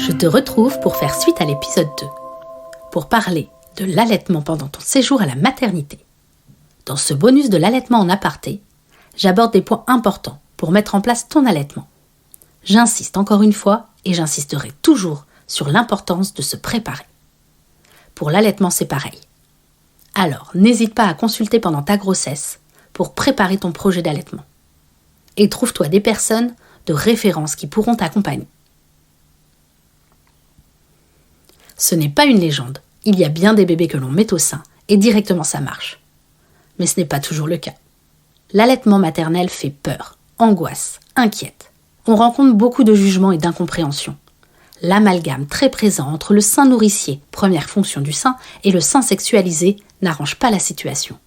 Je te retrouve pour faire suite à l'épisode 2, pour parler de l'allaitement pendant ton séjour à la maternité. Dans ce bonus de l'allaitement en aparté, j'aborde des points importants pour mettre en place ton allaitement. J'insiste encore une fois et j'insisterai toujours sur l'importance de se préparer. Pour l'allaitement, c'est pareil. Alors, n'hésite pas à consulter pendant ta grossesse pour préparer ton projet d'allaitement. Et trouve-toi des personnes de référence qui pourront t'accompagner. Ce n'est pas une légende, il y a bien des bébés que l'on met au sein et directement ça marche. Mais ce n'est pas toujours le cas. L'allaitement maternel fait peur, angoisse, inquiète. On rencontre beaucoup de jugements et d'incompréhension. L'amalgame très présent entre le sein nourricier, première fonction du sein, et le sein sexualisé n'arrange pas la situation.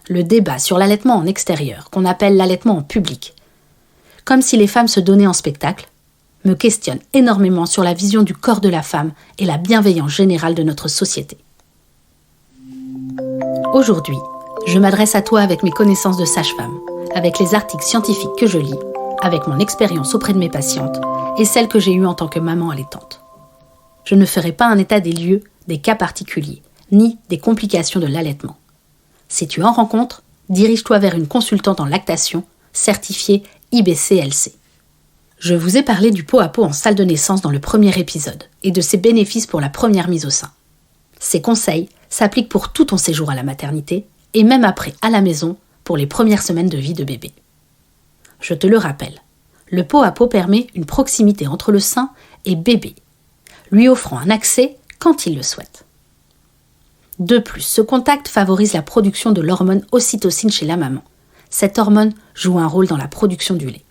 Le débat sur l'allaitement en extérieur, qu'on appelle l'allaitement en public, comme si les femmes se donnaient en spectacle, me questionne énormément sur la vision du corps de la femme et la bienveillance générale de notre société. Aujourd'hui, je m'adresse à toi avec mes connaissances de sage-femme, avec les articles scientifiques que je lis, avec mon expérience auprès de mes patientes et celle que j'ai eue en tant que maman allaitante. Je ne ferai pas un état des lieux, des cas particuliers, ni des complications de l'allaitement. Si tu en rencontres, dirige-toi vers une consultante en lactation, certifiée IBCLC. Je vous ai parlé du pot à pot en salle de naissance dans le premier épisode et de ses bénéfices pour la première mise au sein. Ces conseils s'appliquent pour tout ton séjour à la maternité et même après à la maison pour les premières semaines de vie de bébé. Je te le rappelle, le pot à pot permet une proximité entre le sein et bébé, lui offrant un accès quand il le souhaite. De plus, ce contact favorise la production de l'hormone ocytocine chez la maman. Cette hormone joue un rôle dans la production du lait.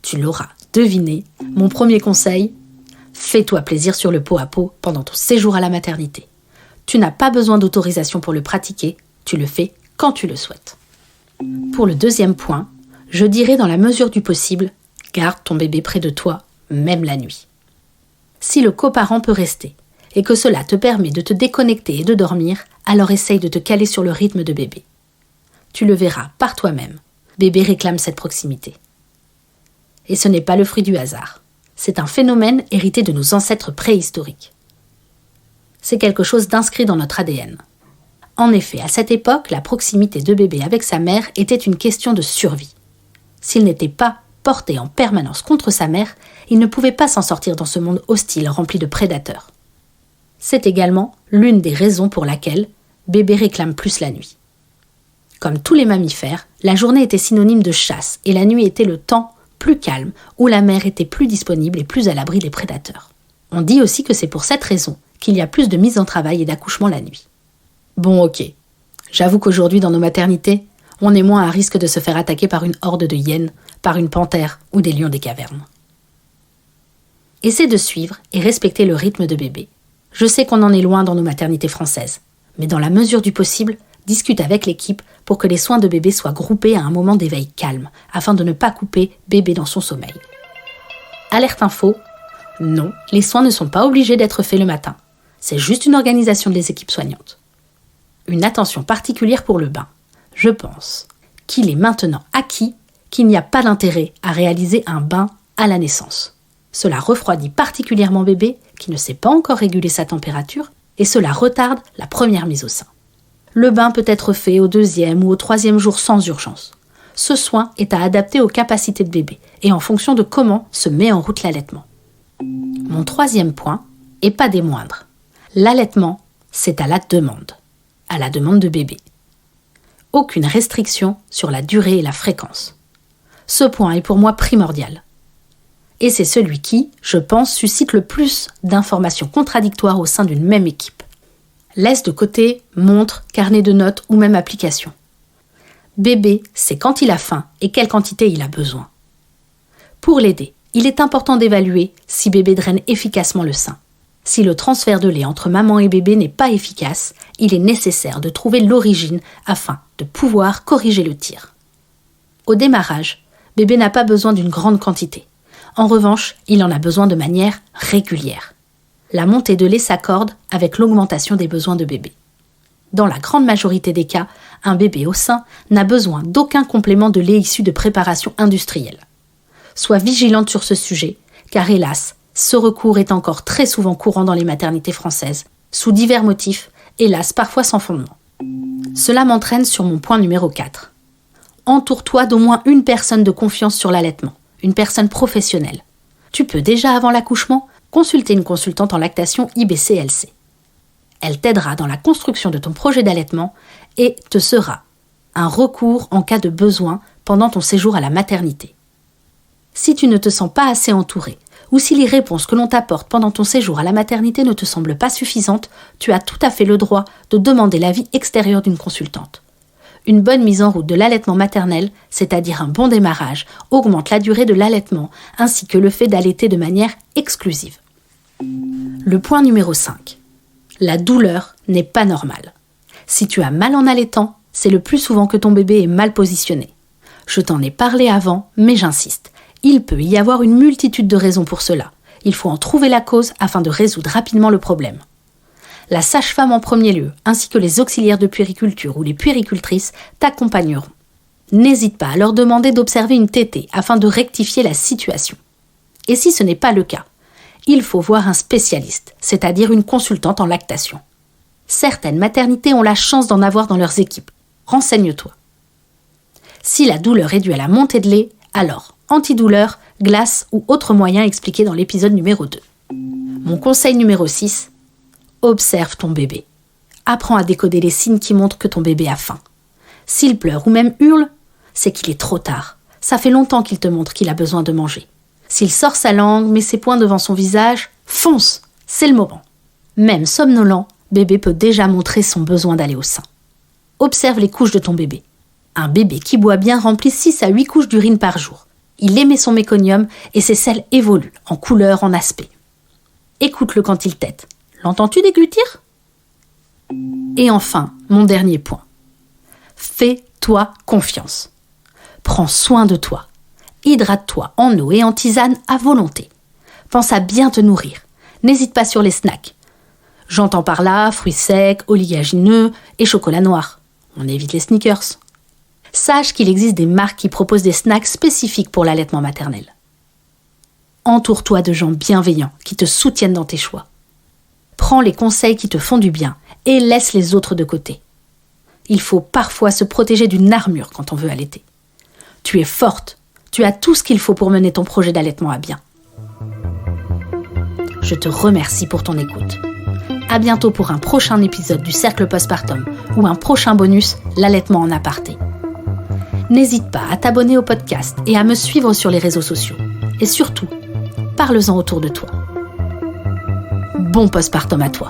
Tu l'auras deviné, mon premier conseil, fais-toi plaisir sur le pot à pot pendant ton séjour à la maternité. Tu n'as pas besoin d'autorisation pour le pratiquer, tu le fais quand tu le souhaites. Pour le deuxième point, je dirais dans la mesure du possible, garde ton bébé près de toi, même la nuit. Si le coparent peut rester et que cela te permet de te déconnecter et de dormir, alors essaye de te caler sur le rythme de bébé. Tu le verras par toi-même, bébé réclame cette proximité. Et ce n'est pas le fruit du hasard. C'est un phénomène hérité de nos ancêtres préhistoriques. C'est quelque chose d'inscrit dans notre ADN. En effet, à cette époque, la proximité de bébé avec sa mère était une question de survie. S'il n'était pas porté en permanence contre sa mère, il ne pouvait pas s'en sortir dans ce monde hostile rempli de prédateurs. C'est également l'une des raisons pour laquelle bébé réclame plus la nuit. Comme tous les mammifères, la journée était synonyme de chasse et la nuit était le temps plus calme, où la mère était plus disponible et plus à l'abri des prédateurs. On dit aussi que c'est pour cette raison qu'il y a plus de mise en travail et d'accouchement la nuit. Bon, ok. J'avoue qu'aujourd'hui, dans nos maternités, on est moins à risque de se faire attaquer par une horde de hyènes, par une panthère ou des lions des cavernes. Essaie de suivre et respecter le rythme de bébé. Je sais qu'on en est loin dans nos maternités françaises, mais dans la mesure du possible, discute avec l'équipe pour que les soins de bébé soient groupés à un moment d'éveil calme, afin de ne pas couper bébé dans son sommeil. Alerte info, non, les soins ne sont pas obligés d'être faits le matin. C'est juste une organisation des équipes soignantes. Une attention particulière pour le bain. Je pense qu'il est maintenant acquis qu'il n'y a pas d'intérêt à réaliser un bain à la naissance. Cela refroidit particulièrement bébé qui ne sait pas encore réguler sa température et cela retarde la première mise au sein. Le bain peut être fait au 2e ou au 3e jour sans urgence. Ce soin est à adapter aux capacités de bébé et en fonction de comment se met en route l'allaitement. Mon 3e point, et pas des moindres, l'allaitement, c'est à la demande de bébé. Aucune restriction sur la durée et la fréquence. Ce point est pour moi primordial. Et c'est celui qui, je pense, suscite le plus d'informations contradictoires au sein d'une même équipe. Laisse de côté montre, carnet de notes ou même application. Bébé, c'est quand il a faim et quelle quantité il a besoin. Pour l'aider, il est important d'évaluer si bébé draine efficacement le sein. Si le transfert de lait entre maman et bébé n'est pas efficace, il est nécessaire de trouver l'origine afin de pouvoir corriger le tir. Au démarrage, bébé n'a pas besoin d'une grande quantité. En revanche, il en a besoin de manière régulière. La montée de lait s'accorde avec l'augmentation des besoins de bébé. Dans la grande majorité des cas, un bébé au sein n'a besoin d'aucun complément de lait issu de préparation industrielle. Sois vigilante sur ce sujet, car hélas, ce recours est encore très souvent courant dans les maternités françaises, sous divers motifs, hélas parfois sans fondement. Cela m'entraîne sur mon point numéro 4. Entoure-toi d'au moins une personne de confiance sur l'allaitement, une personne professionnelle. Tu peux déjà avant l'accouchement consulter une consultante en lactation IBCLC. Elle t'aidera dans la construction de ton projet d'allaitement et te sera un recours en cas de besoin pendant ton séjour à la maternité. Si tu ne te sens pas assez entouré, ou si les réponses que l'on t'apporte pendant ton séjour à la maternité ne te semblent pas suffisantes, tu as tout à fait le droit de demander l'avis extérieur d'une consultante. Une bonne mise en route de l'allaitement maternel, c'est-à-dire un bon démarrage, augmente la durée de l'allaitement ainsi que le fait d'allaiter de manière exclusive. Le point numéro 5. La douleur n'est pas normale. Si tu as mal en allaitant, c'est le plus souvent que ton bébé est mal positionné. Je t'en ai parlé avant, mais j'insiste. Il peut y avoir une multitude de raisons pour cela. Il faut en trouver la cause afin de résoudre rapidement le problème. La sage-femme en premier lieu, ainsi que les auxiliaires de puériculture ou les puéricultrices t'accompagneront. N'hésite pas à leur demander d'observer une tétée afin de rectifier la situation. Et si ce n'est pas le cas, il faut voir un spécialiste, c'est-à-dire une consultante en lactation. Certaines maternités ont la chance d'en avoir dans leurs équipes. Renseigne-toi. Si la douleur est due à la montée de lait, alors antidouleur, glace ou autre moyen expliqué dans l'épisode numéro 2. Mon conseil numéro 6, observe ton bébé. Apprends à décoder les signes qui montrent que ton bébé a faim. S'il pleure ou même hurle, c'est qu'il est trop tard. Ça fait longtemps qu'il te montre qu'il a besoin de manger. S'il sort sa langue, met ses poings devant son visage, fonce, c'est le moment. Même somnolent, bébé peut déjà montrer son besoin d'aller au sein. Observe les couches de ton bébé. Un bébé qui boit bien remplit 6 à 8 couches d'urine par jour. Il émet son méconium et ses selles évoluent en couleur, en aspect. Écoute-le quand il tète. L'entends-tu déglutir ? Et enfin, mon dernier point. Fais-toi confiance. Prends soin de toi. Hydrate-toi en eau et en tisane à volonté. Pense à bien te nourrir. N'hésite pas sur les snacks. J'entends par là fruits secs, oléagineux et chocolat noir. On évite les sneakers. Sache qu'il existe des marques qui proposent des snacks spécifiques pour l'allaitement maternel. Entoure-toi de gens bienveillants qui te soutiennent dans tes choix. Prends les conseils qui te font du bien et laisse les autres de côté. Il faut parfois se protéger d'une armure quand on veut allaiter. Tu es forte, tu as tout ce qu'il faut pour mener ton projet d'allaitement à bien. Je te remercie pour ton écoute. À bientôt pour un prochain épisode du Cercle Postpartum ou un prochain bonus, l'allaitement en aparté. N'hésite pas à t'abonner au podcast et à me suivre sur les réseaux sociaux. Et surtout, parle-en autour de toi. Bon postpartum à toi.